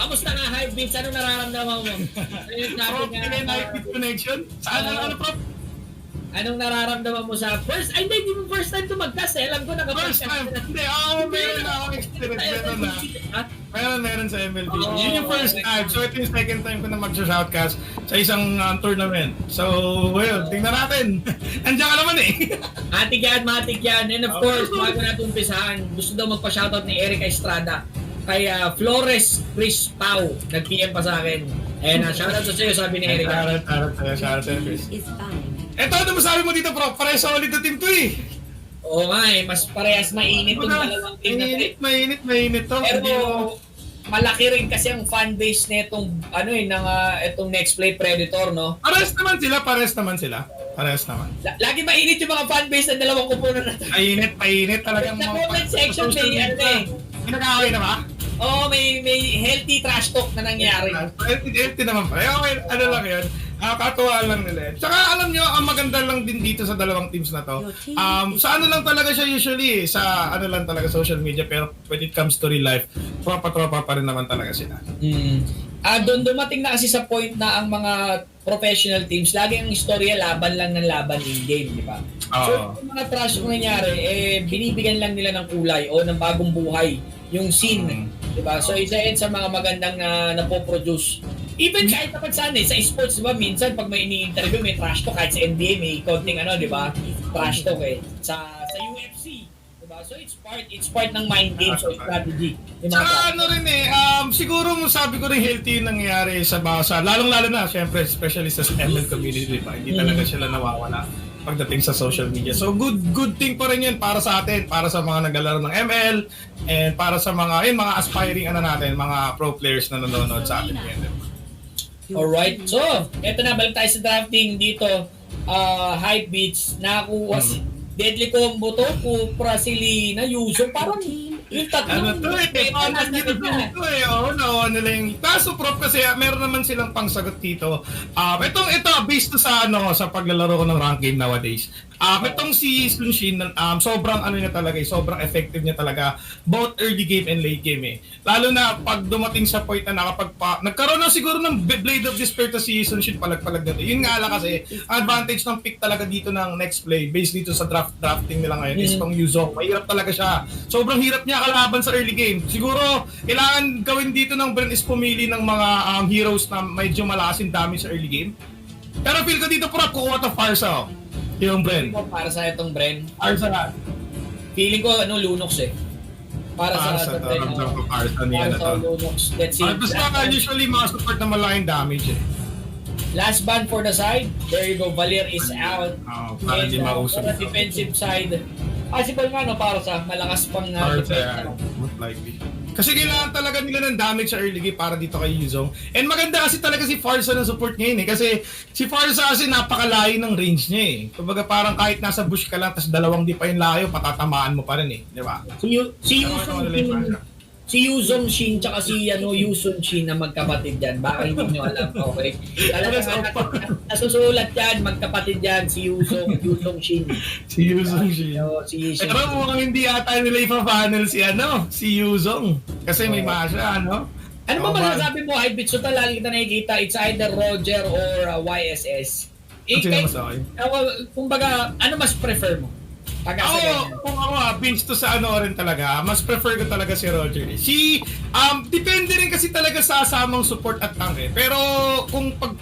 Kamusta nga, Hypebeats? Ano nararamdaman mo? Prof, Hypebeats connection? Saan ano, Prof? Anong nararamdaman mo sa first? Ay, hindi mo first time to mag-cast eh. Alam ko na First time. Hindi, meron na akong experience. Meron sa MLB. Yun yung first time. So, ito yung second time ko na mag-shoutcast sa isang tournament. So, well, tingnan natin. Andiyan ka naman eh. Matik yan. And of course, bago natin umpisahan, gusto daw magpa-shoutout ni Eric Estrada kay Flores Chris Pau. Nag-PM pa sa akin. And shoutout sa sa'yo, sabi ni Eric. Shoutout sa'yo, Chris. Eto, ano masabi mo dito, Prof? Pare solid na team to eh. Oo nga eh, mas parehas mainit yung dalawang team na to. Mainit to. Pero malaki rin kasi ang fan base nitong itong Next Play Predator, no? Pares naman sila. Lagi mainit yung mga fan base ng dalawang kupunan na to. Mainit talagang Sa comment section may Pinag-aaway na ba? Oo, may healthy trash talk na nangyari. Healthy naman pala. Okay, ano lang yun. Katuwa lang nila. Tsaka alam nyo, ang maganda lang din dito sa dalawang teams na to, sa ano lang talaga siya usually, sa ano lang talaga social media, pero when it comes to real life, tropa-tropa pa rin naman talaga sila. Doon dumating na kasi sa point na ang mga professional teams, lagi ang istorya laban lang ng laban in-game, di ba? So, yung mga trash kung nangyari, binibigyan lang nila ng kulay o ng bagong buhay, yung scene, di ba? So, isa yan sa mga magandang napoproduce. Even kahit naman saan sa sports, di ba, minsan pag may ini-interview, may trash talk, kahit sa NBA, may konting di ba, trash talk eh. Sa UFC, di ba? So it's part ng mind games o strategy. Tsaka ano rin siguro sabi ko rin healthy yung nangyayari sa lalong-lalo na, syempre, especially sa ML community, di ba? Hindi talaga sila nawawala pagdating sa social media. So good thing pa rin yun para sa atin, para sa mga naglalaro ng ML, and para sa mga aspiring mga pro players na nanonood sa atin ngayon. Alright, so eto na, balik tayo sa drafting dito. Hypebeats, nakakuha si Deadly Combo to, Kupra, Silina, Yuso, parang yung tatlong nakuha nila yung kaso, Prof, kasi meron naman silang pangsagot dito. Ito based to sa sa paglalaro ko ng rank game nowadays. Itong si Sun Shin, sobrang niya talaga, sobrang effective niya talaga both early game and late game eh. Lalo na pag dumating sa point na nagkaroon na siguro ng Blade of Despair to si Sun Shin palag-palag dito. Yun nga lang kasi ang advantage ng pick talaga dito ng Next Play based dito sa drafting nila ngayon is tong Yuzo. Mahirap talaga siya. Sobrang hirap niya kalaban sa early game. Siguro kailangan gawin dito ng Bren is pumili ng mga heroes na medyo malakas yung damage sa early game. Pero feel ko dito, Prof, kukuha to Farsa. Yung Bren. Para sa itong Bren. Farsa na. Feeling ko Lunox eh. Para sa Lunox. Let's see. Basta usually mga support na malaking damage eh. Last ban for the side. There you go. Valir is out. Para di mausap. For the defensive side. Possible nga para sa malakas pang defense. Most likely. Kasi kailangan talaga nila ng damage sa early game para dito kay Yuzong. And maganda kasi talaga si Farsa ng support ngayon eh. Kasi si Farsa kasi napakalayo ng range niya eh. Kumbaga parang kahit nasa bush ka lang tapos dalawang di pa yung layo, patatamaan mo pa rin eh. Di ba? Si Yuzong Shin tsaka si Yusun Shin na magkapatid yan. Baka hindi nyo alam. Okay. Nasusulat yan, magkapatid yan. Si Yuzong Shin. Si Yuzong Shin. Pero mukhang hindi ata nila ipa-panel si Yuzong. Kasi may masya, Ano ba masasabi mo, Hypebeats? So lagi kita nakikita, it's either Roger or YSS. Kumbaga, ano mas prefer mo? Kung ako binge to sa rin talaga, mas prefer ko talaga si Roger. Depende rin kasi talaga sa asamang support at tank eh. Pero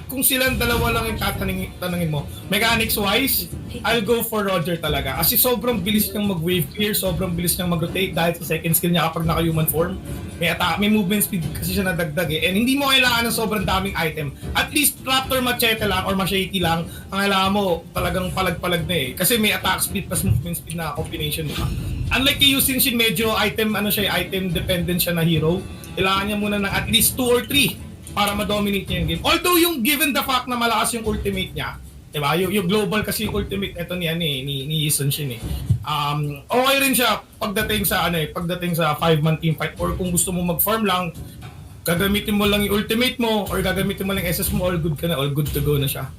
kung silang dalawa lang yung tatanungin mo, mechanics wise, I'll go for Roger talaga. Kasi sobrang bilis niyang mag-wave clear, sobrang bilis niyang mag-rotate dahil sa second skill niya kapag naka-human form. May movement speed kasi siya nadagdag eh. And hindi mo kailangan ng sobrang daming item. At least Raptor Machete lang or Machete lang, ang kailangan mo talagang palag-palag na eh. Kasi may attack speed plus movement speed na combination mo. Unlike kay Yusin Shin, medyo item dependent siya na hero. Kailangan niya muna ng at least 2 or 3 para ma-dominate niya yung game. Although yung given the fact na malakas yung ultimate niya, diba? Yung global kasi yung ultimate ito ni Yusin Shin eh. Okay rin siya pagdating sa 5-man team fight or kung gusto mo mag-farm lang, gagamitin mo lang yung ultimate mo or gagamitin mo lang yung SS mo, all good to go na siya.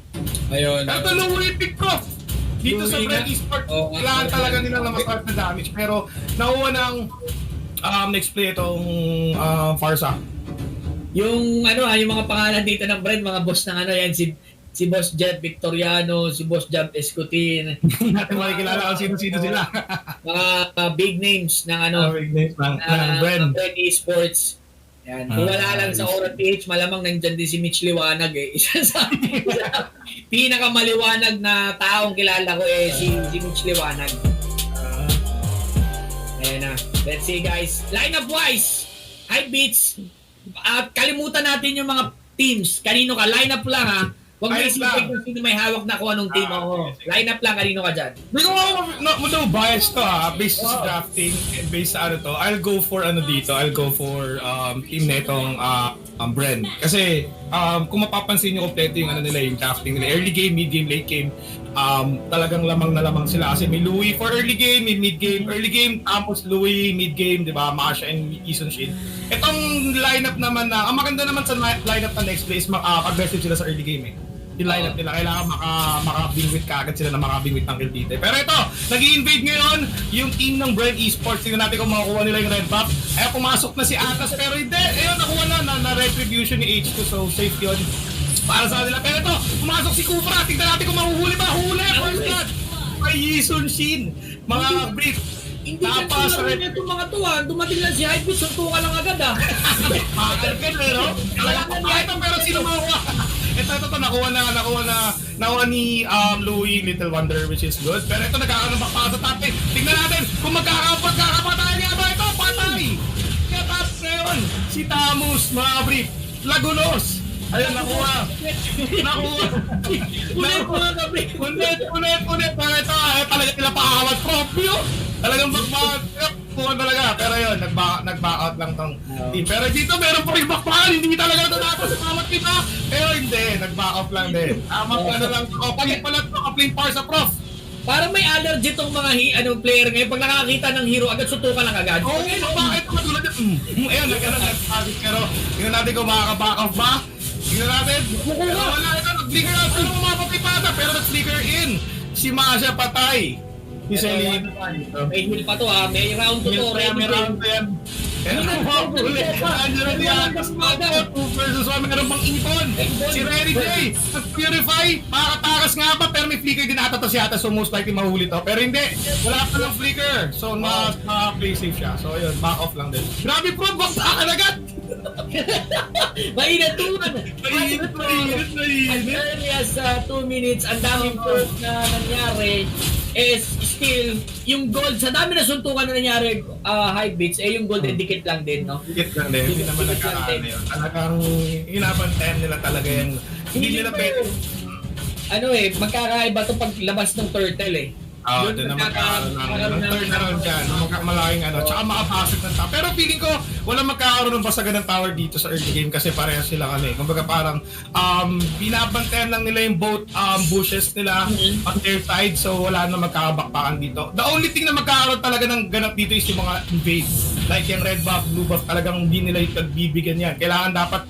Ayun. Ito low epic, Prof. Dito sa Brand Esports, kailangan talaga nila na mag-start na damage. Pero nakuha ng next play itong Farsa. Yung yung mga pangalan dito ng brand, mga boss ng yan, si Boss Jeff Victoriano, si Boss Jump Escutin. Natin makikilala kung sino-sino sila. Mga big names ng Big names ng brand. Brand Esports. Yan. Kung wala lang sa Aura PH, malamang nandyan din si Mitch Liwanag eh. Isa sa pinakamaliwanag na taong kilala ko si Mitch Liwanag. Ayan na. Let's see guys. Lineup wise, Hypebeats. Kalimutan natin yung mga teams. Kanino ka? Lineup lang ha. Huwag may isipin kung sino may hawak na kung anong team ako. Lineup lang, kanino ka dyan? Hindi ko mo bias to based sa drafting and based sa I'll go for dito. I'll go for team na itong brand. Kasi kung mapapansin nyo kompleto yung nila, yung drafting nila. Early game, mid game, late game. Talagang lamang na lamang sila. Kasi may Louis for early game, mid game. Early game, tapos Louis, mid game, di ba? Masha and Eason Shin. Itong lineup naman ang maganda naman sa lineup na next play is aggressive sila sa early game yung lineup nila, kailangan makabingwit kaagad sila na makabingwit ng kill dito. Pero ito, nag-i-invade ngayon yung team ng Brand Esports. Tingnan natin kung makukuha nila yung red buff. Ay, pumasok na si Atas, pero hindi. Ayun, nakuha na retribution ni H2, so safe yun para sa kanila. Pero ito, pumasok si Kupra. Tingnan natin kung mahuhuli ba. Huli! First blood! May Yisun Shin. Mga brief. Hindi ka tulad niya itong mga tuwa. Dumating lang si Hypebeats, suntukan lang agad Mahal ka na, no? Pero sino makuha? Ito, nakuha ni Louis Little Wonder, which is good. Pero ito, nagkakaroon ng pakpaka sa top 10. Tignan natin kung magkakapatay nga ba ito. Patay! Kaya top ngayon, si Tamus, mga brief. Lagunos! Ayun, nakuha. Ulit. Para ito, talaga nila pakakawat propyo. Talagang buwan talaga. Pero yun, nag-back out lang tong team. Pero dito, meron pa rin backpakan. Hindi talaga ito natin sa tawat kita. Pero hindi, nag-back out lang din. Tama lang. Pagit pala ito, ka-plane par sa prof. Parang may allergy tong mga player ngayon. Pag nakakita ng hero, agad sutukan lang agad. Oo, bakit matulad yun? Ayun, nag-passive. Pero tingnan natin kung makaka-back off ba. Tingnan natin. Pero wala ito, nag-flicker out. Pero mapapay pata, pero nag-flicker in. Si Masha patay. Si Celine. May heal pa to may round to to. May round to yan. Pero ulit. Andiyan na diyan. Tapos 2 versus 1. Meron pang ipon. Si Rary J. Nag-purify. Makakatakas nga ba? Pero may flicker din ata to si Ata. So most likely mahuli to. Pero hindi. Wala pa ng flicker. So play safe siya. So yun. Back off lang din. Grabe bro. Baksakan agad. Mainit tuman. Mainit. As early as 2 minutes. Ang daming first na nangyari is still yung gold sa dami na suntukan na nangyari Hypebeats yung gold dikit lang din, no? Dikit lang din. Hindi naman nagkakaano yun. Talagang inabantayan nila talaga yung hindi nila pwede. Magkakaiba to paglabas ng turtle Doon na magkakaroon ng turnaround dyan. Malaking tsaka makapasok ng tower. Pero feeling ko, walang magkakaroon ng basagan ng tower dito sa early game kasi parehas sila kumbaga parang binabantayan lang nila yung both bushes nila on their side, so wala na magkakabakpakan dito. The only thing na magkakaroon talaga ng ganap dito is yung mga invade. Like yung red buff, blue buff, talagang hindi nila ipagbibigyan yan. Kailangan dapat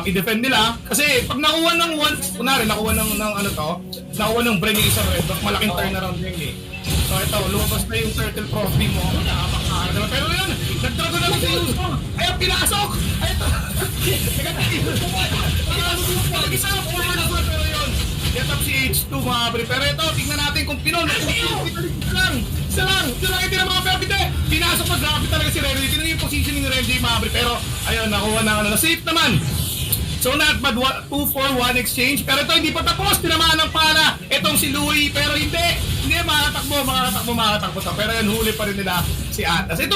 i-defend nila kasi pag nakuha ng once, kunwari nakuha nakuha ng brain yung isang red buff, malaking turnaround yun So ito, lumabas na yung turtle trophy mo. Pero yun, nag-dragon na lang sa Yuso. Ayun, pinasok! Ayun, pinasok! Pero yun, get up si H2 mga pre. Pero ito, tignan natin kung pinon. Isa lang ito na mga pepite. Pinasok na grabe talaga si Rendy. Tignan yung positioning ni Rendy mga pre. Pero ayun, nakuha na safe naman. So not bad, 2-4-1 exchange. Pero ito hindi pa tapos, tinamaan ng pala. Itong si Louie, pero hindi makakatakbo to. Pero yun, huli pa rin nila si Atas. Ito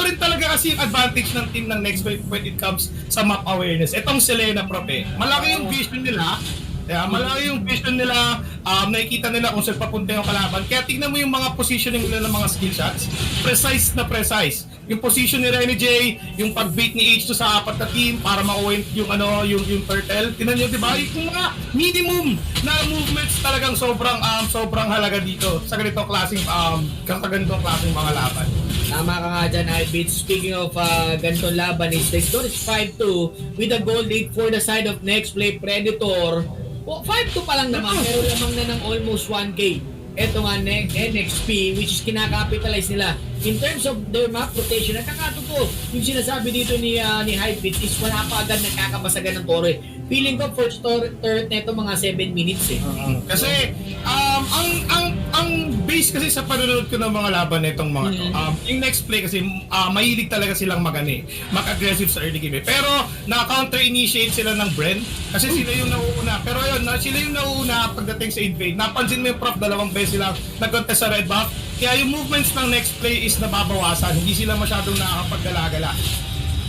rin talaga kasi yung advantage ng team ng next when it comes sa map awareness. Itong Selena prope, malaki yung vision nila. Malaki yung vision nila, nakikita nila kung saan papunta yung kalaban. Kaya tignan mo yung mga positioning nila ng mga skill shots. Precise na precise. Yung position ni Renny J, yung pag-bait ni H2 sa apat na team para makuha yung turtle. Tignan nyo, diba? Yung mga minimum na movements talagang sobrang halaga dito sa ganitong klaseng mga laban. Tama ka nga dyan, Hypebeats. Speaking of ganitong laban, the score is 5-2 with a goal lead for the side of Next Play Predator. 5-2 pa lang naman, pero lamang na ng almost 1K. Ito nga, NXP, which is kinakapitalize nila in terms of their map rotation, nakakatotoo. Yung sinasabi dito ni Hypebeast is wala pa agad nagkakabasagan ng torre. Feeling ko first turret neto mga 7 minutes eh. Kasi ang base kasi sa panonood ko ng mga laban nitong mga to, yung next play kasi mahilig talaga silang mag-aggressive sa early game. Pero na-counter-initiate sila ng Bren kasi sila yung nauuna. Pero ayun, sila yung nauuna pagdating sa invade. Napansin mo yung prof, dalawang beses sila nag-contest sa red buff. Kaya yung movements ng next play is nababawasan. Hindi sila masyadong nakakapag-gala-gala.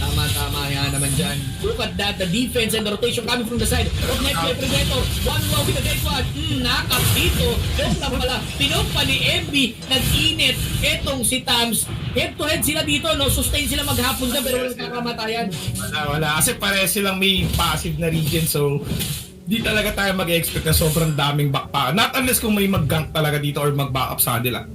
Tama yan naman dyan. Look at that, the defense and the rotation coming from the side of next play Predator. One more with the dead one. Nakap dito. Doon lang pala. Pinumpa ni MB. Nag-init. Etong si Tams. Head to head sila dito. No? Sustain sila maghapon na pero walang kakamatayan. Wala. Kasi pare silang may passive na region. So, di talaga tayo mag-expect na sobrang daming backpack. Not unless kung may mag-gank talaga dito or mag-backup sa kanila.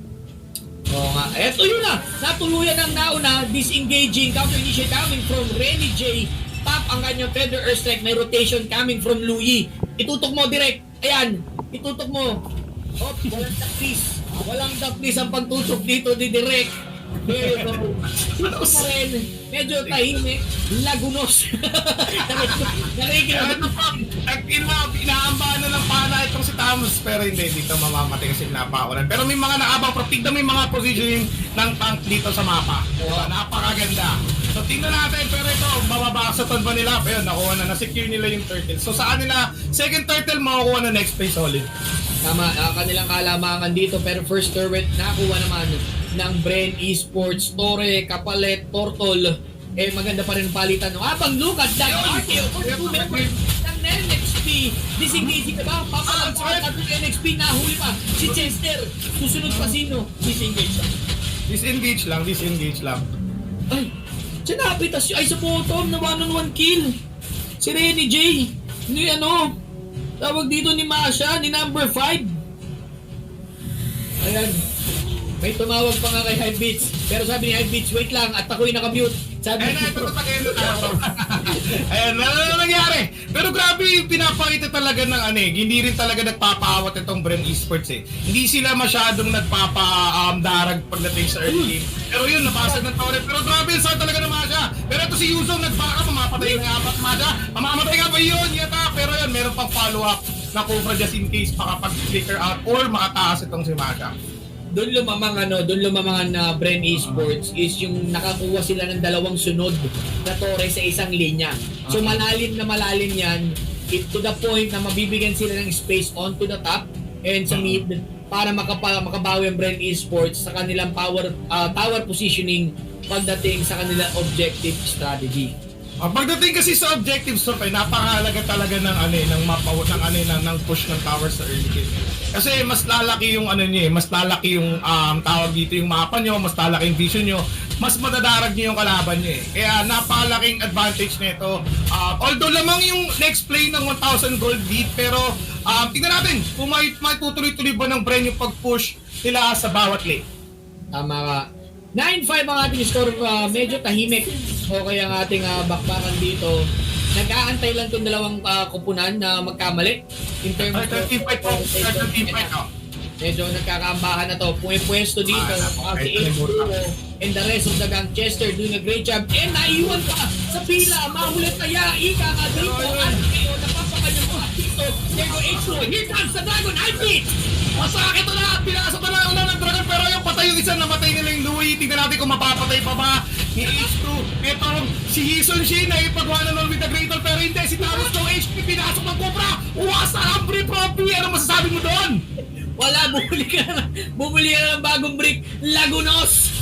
Oo nga. Eto yun na. Natuluyan ang nauna. Disengaging. Counter-initiate coming from Renny J. Tap ang kanyang Feather Earthstrike. May rotation coming from Louie. Itutok mo direct. Ayan. Itutok mo. Oh, walang daklis. Walang daklis ang pagtutok dito di direct. There you go. Ito pa rin. Medyo tahimik. Lagunos. Nakikinig. Inaambahan na ng pana itong si Thomas pero hindi dito mamamatay kasi napaulan. Pero may mga naabang pero tignan mo yung mga positioning ng tank dito sa mapa. Diba? Napakaganda. So tingnan natin pero ito mababakasatan pa nila. Pero nakuha na, na-secure nila yung turtle. So sa kanila, second turtle makukuha na next phase solid. Tama, kanilang kalamangan dito pero first turret nakakuha naman ng Bren Esports, Torre, Kapalet, Tortol. Eh maganda pa rin palitan. Habang look at that RKO for 2 members ng NXP. Disengaging na ba? Papalansuan at ng NXP. Nahuli pa si Chester. Susunod pa sino? Disengage. Disengage lang. Ay, sinabitas ay sa bottom na 1-on-1 kill. Si Renny J. Ni ano? Tawag dito ni Masha, ni number 5. Ayan. May tumawag pa nga kay Hypebeats. Pero sabi ni Hypebeats, wait lang, at ako'y nakamute. Sabi Ayun na, ito na tayo. Ayun, ano nangyari? Pero grabe yung pinapakita talaga ng hindi rin talaga nagpapaawat itong Bren Esports eh. Hindi sila masyadong nagpapadarag pagdating sa early game. Pero yun, napasag ng torre. Pero grabe yung start talaga ng Masha. Pero ito si Yuzong nagbaka, mamapatay ng apat Masha. Mamamatay nga ba yun? Yata. Pero yun, meron pang follow-up na cover just in case makapag-flicker out or makataas itong si Masha. Doon lumamang na Bren Esports is yung nakakuha sila ng 2 sunod na torre sa isang linya. So malalim yan to the point na mabibigyan sila ng space onto the top and sa mid para makabawi ang Bren Esports sa kanilang tower positioning pagdating sa kanilang objective strategy. Pagdating kasi sa objectives to, napakahalaga talaga ng push ng tower sa early game. Kasi mas lalaki yung mas lalaki yung tawag dito yung mapa nyo, mas lalaki yung vision nyo, mas madadarag nyo yung kalaban nyo eh. Kaya napakalaking advantage nito. Although lamang yung next play ng 1,000 gold lead, pero tingnan natin kung may tutuloy-tuloy ba ng Bren yung pag-push nila sa bawat lane. Tama ka. 9-5 ang ating score, medyo tahimik. Okay ang ating bakbakan dito. Nag-aantay lang itong dalawang kupunan na magkamali. In terms of team fight. Medyo nagkakaambahan na to. Pumipwesto dito. Si H2 and the rest of the gang. Chester doing a great job. And naiwan pa sa pila. Mahulit kaya. Ika nga dito. At kayo napapakanya mo dito. There go H2. Here comes the Dragon. Hypebeat! Masakit na! Pinasok na lang ng Dragon pero yung patay yung isa namatay nila yung Louie. Tingnan natin kung mapapatay pa ba ni H2. Ito si Hison Shin na ipagwana nun with the Great Wall pero hindi. Si Taros ng HP pinasok ng Cobra. Uwas na Ambri Profi. Ano masasabi mo doon? Wala, bumuli ka ng bagong brick. Lagunos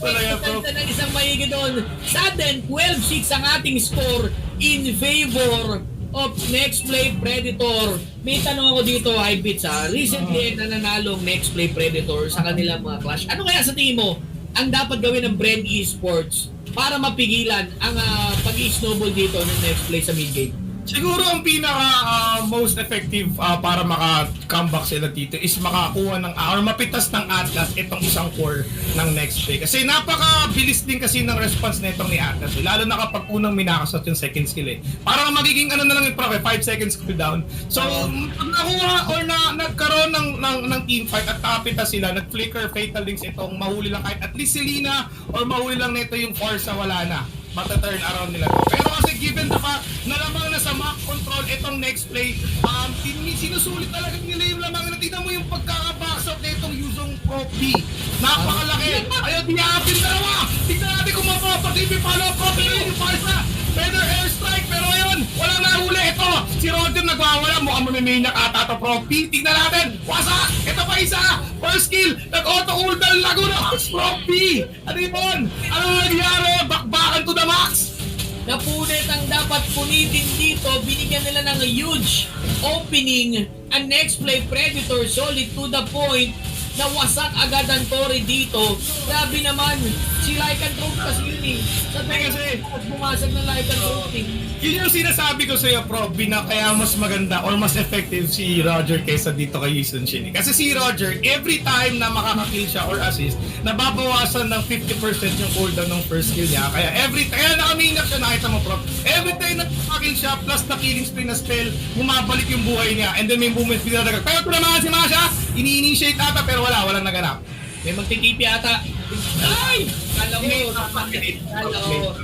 talaga, bro. Ng isang maigi doon. Sudden, 12-6 ang ating score in favor of Next Play Predator. May tanong ako dito, Hypebeats ha. Recently, nananalong Next Play Predator sa kanilang mga clash. Ano kaya sa tingin mo ang dapat gawin ng Bren Esports para mapigilan ang pag-i-snowball dito ng Next Play sa mid game? Siguro ang pinaka most effective para maka-comeback sila dito is makakuha ng or mapitas ng Atlas itong isang core ng next play. Kasi napaka-bilis din kasi ng response nitong ni Atlas. Lalo na kapag unang minakasot yung second skill eh. Parang magiging ano na lang yung prof, 5 seconds cooldown. So, pag nakuha or nagkaroon ng team fight at nakapitas sila, nag-flicker Fatal Links itong mahuli lang kahit at least si Lina or mahuli lang nito yung Forza, wala na. Mata-turn around nila to. Pero kasi given the fact na lamang na sa map control itong next play, sinusulit talaga nila yung lamang na tignan mo yung pagkaka-box out na itong Yuzong Pro B. Napakalaki. Ayaw, diyapin dalawa. Tignan natin kung mapapatibig follow Pro B yung Farsa. Feather airstrike, pero ayun, walang nahuli. Ito, si Roger nagwawala. Mukhang mamiminiak ata to Pro B. Tignan natin. Wasa! Ito pa isa. First kill. Nag-auto-cooldown Laguna. Pro B. Ano yun? Ano nangyari? Bakbakan to the max. Napunit ang dapat punitin dito, binigyan nila ng huge opening ang next play Predator solid to the point na wasak agad ang Tori dito. Grabe naman, si Lycanthrope kasi yun eh. Sabi kasi, bumasag ng Lycanthrope eh. Yun yung sinasabi ko sa'yo, Prof, na kaya mas maganda or mas effective si Roger kaysa dito kay Yuzong Shin. Kasi si Roger, every time na makakakill siya or assist, nababawasan ng 50% yung cooldown ng first kill niya. Kaya nakaminak siya, nakita mo, Prof. Every time na makakakill siya, plus na killing spree na spell, bumabalik yung buhay niya. And then may movement speed na dagat. Pero ito naman si Masha, ini-initiate ata pero walang naganap. May magtitipi ata. Ay! Kala ko.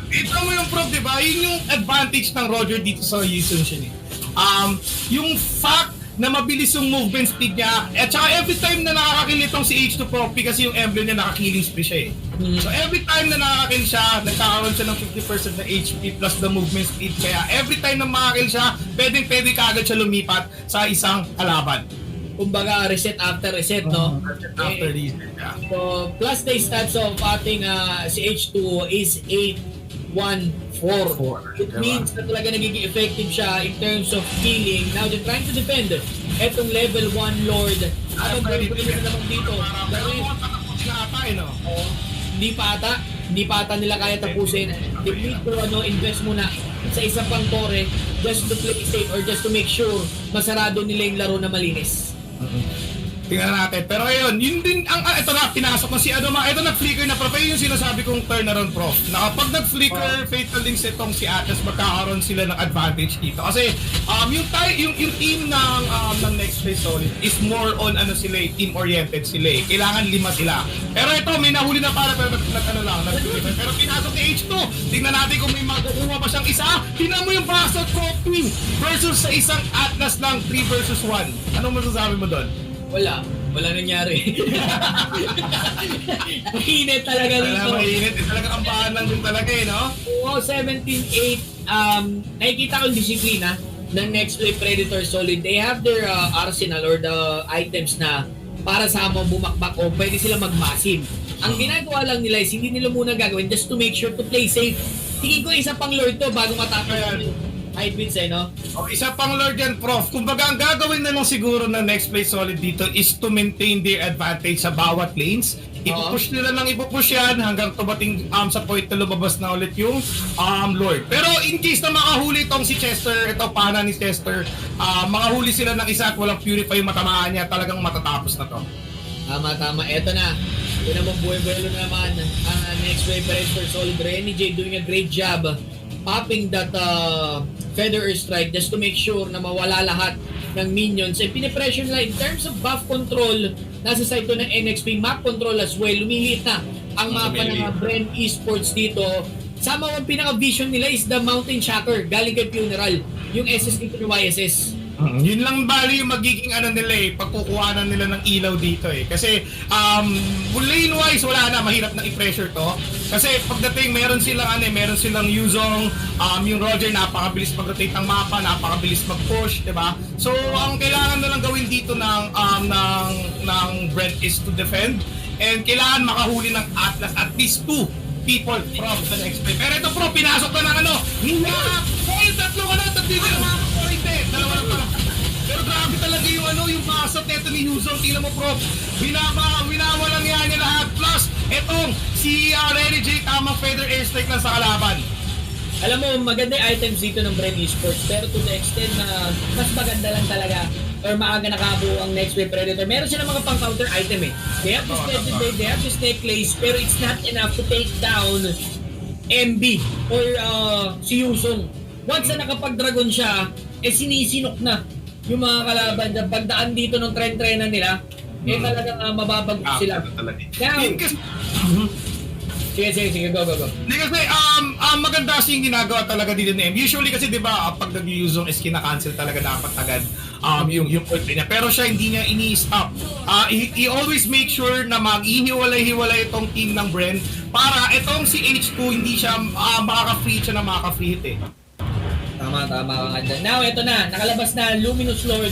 Ito mo yung Prof, di ba? Yun yung advantage ng Roger dito sa Yuzong Shin. Yung fact na mabilis yung movement speed niya, at saka every time na nakakakill itong si H2 Prof, kasi yung emblem niya nakakilling spree siya eh. So every time na nakakakill siya, nagkakaroon siya ng 50% na HP plus the movement speed. Kaya every time na makakill siya, pwede kaagad siya lumipat sa isang kalaban. Kumbaga reset after reset, no? After reset, yeah. So, plus the stats of ating si H2 is 8-1-4. It means na talaga nagiging effective siya in terms of killing. Now, they're trying to defend etong level 1 Lord. Ano ba yung na naman dito? Hindi pa ata nila kaya tapusin. They need to invest muna sa isa pang tore just to play safe or just to make sure masarado nila yung laro na malinis. Tingnan natin. Pero ayun, yun din ito na pinasok mo si ito nag-flicker na Prof. Yun yung sinasabi kong turnaround Prof. Na kapag nag-flicker Fatal Links itong si Atlas, magkakaroon sila ng advantage dito. Kasi yung team ng Next Play Solid is more on team oriented sila eh. Kailangan 5 sila. Pero ito may nahuli na para pero nag-flicker. Pero pinasok ni H2. Tingnan natin kung may makukuha pa siyang isa. Tingnan mo yung Basel Pro team versus sa isang Atlas lang 3 versus 1. Anong masasabi mo doon? Wala nangyari. Mainit talaga dito. Mainit. Talaga kampahan lang din talaga eh, no? Oo, 17-8. Nakikita ko yung disiplina ng Next Play Predator Solid. They have their arsenal or the items na para sa mga bumakbak o pwede sila mag-massive. Ang ginagawa lang nila is hindi nila muna gagawin just to make sure to play safe. Tingin ko isa pang lord to bago matapos high beats no? O, isa pang lord yan, Prof. Kumbaga, ang gagawin na lang siguro na Next Play Solid dito is to maintain their advantage sa bawat lanes. Ipupush nila lang ipupush yan hanggang tumating sa point na lumabas na ulit yung Lord. Pero in case na makahuli itong si Chester, ito pana ni Chester, makahuli sila ng isa at walang purify yung matamaan niya, talagang matatapos na to. Tama. Eto na. Ito naman buhay-buhelo na naman ang Next Play Predator Solid. Renny J doing a great job popping that feather strike just to make sure na mawala lahat ng minions. And pinipressure nila in terms of buff control, nasa side to ng NXP, map control as well. Lumihit na ang mapa ng Bren Esports dito. Sama ang pinaka-vision nila is the Mountain Shatter galing kay Funeral, yung SS dito ng YSS. Yun lang bali yung magiging nila eh, pagkukuhanan nila ng ilaw dito eh. Kasi lane wise wala na, mahirap na i-pressure to. Kasi pagdating meron silang Yuzong, yung Roger napakabilis mag-rotate ng mapa, napakabilis mag-push, 'di ba? So ang kailangan na lang gawin dito ng Brent is to defend and kailangan makahuli ng Atlas at least 2 people from the next play. Pero ito Pro, pinasok na ng tatlo ka na, tatlo na makakorite. Dalawa lang pala. Pero grabe talaga yung pasok nito ni Yuzong. Tingnan mo Pro, winawalang yan lahat. Plus, etong si Renny J, tamang feather airstrike lang sa kalaban. Alam mo, maganda yung items dito ng Brave Esports, pero to the extent na mas maganda lang talaga or maaga nakabuo ang Next Wave Predator. Meron sila mga pang-counter item eh. They have this Legendary, they have this Necklace, pero it's not enough to take down MB or si Yusong. Once na nakapag-dragon siya, eh sinisinok na yung mga kalaban dyan. Pagdaan dito ng tren-trenan nila, eh talagang mababagot sila. Now, sige, go. Hindi kasi, maganda kasi yung ginagawa talaga dito ni M. Usually kasi, di ba, pag nag-use is kina-cancel talaga dapat agad yung point niya. Pero siya, hindi niya ini-stop. He always make sure na mag-ihiwalay-hiwalay itong team ng Bren para itong si H2 hindi siya makaka-free siya na makaka-free hit eh. Tama ka nga dyan. Now, eto na. Nakalabas na Luminous Lord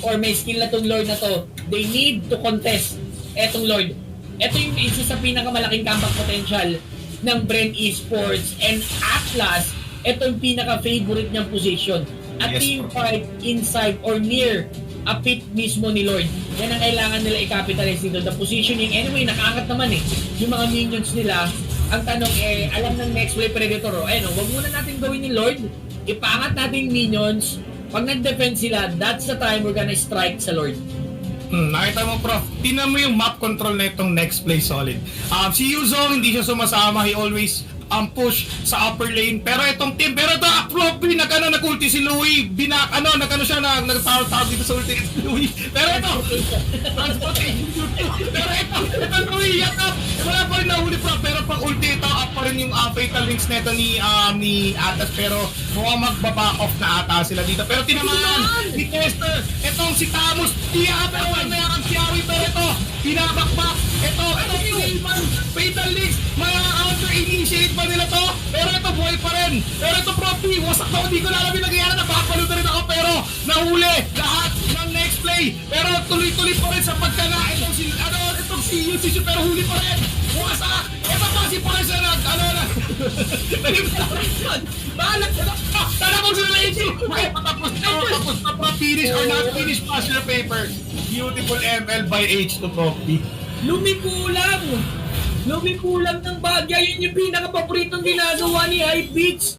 or may skill na tong Lord na to. They need to contest etong Lord. Ito yung isa sa pinakamalaking comeback potential ng Bren Esports and Atlas, ito yung pinaka-favorite niyang position. A team fight inside or near a pit mismo ni Lord. Yan ang kailangan nila i-capitalize dito. The positioning, anyway, nakaangat naman eh. Yung mga minions nila, ang tanong eh, alam ng Next Wave Predator, wag muna natin gawin ni Lord, ipaangat natin yung minions, pag nag-defend sila, that's the time we're gonna strike sa Lord. Nakita mo, Prof. Tingnan mo yung map control na itong Next Play Solid. Si Yuzong, hindi siya sumasama. He always push sa upper lane. Pero itong team, pero ito, Floppy, nag-ulti si Louie. Nagtawag dito sa ulti si Louie. Pero ito, transportation. Pero ito, Louie, yakap. Wala pa rin nahuli, Prof. Pero pag ulti ito, up pa rin yung fatal links neto ni Atas. Pero mukhang magbaback off na ata sila dito. Pero tinamaan ni Tester. Itong si Tamus, pero may ang Kiawi. Pero ito, pinabakbak. Ito, Silman, fatal links. Mga counter-initiate pa nila to. Pero ito, buhay pa rin. Pero ito, Profi, wasak na. Hindi ko na alam yung nangyayari. Napapalo na rin ako. Pero nahuli lahat ng Next Play. Pero tuloy-tuloy pa rin sa pagkala. Itong si UCC, pero huli pa rin. Wasak. Ito pa si Parsa Bahala ka na. Tara mo sila na ito. Tapos na finish or not finish pass your paper. Beautiful ML by H to Profi. Lumikulang ng bagya. Yun yung pinaka-paboritong ginagawa ni Hypebeats.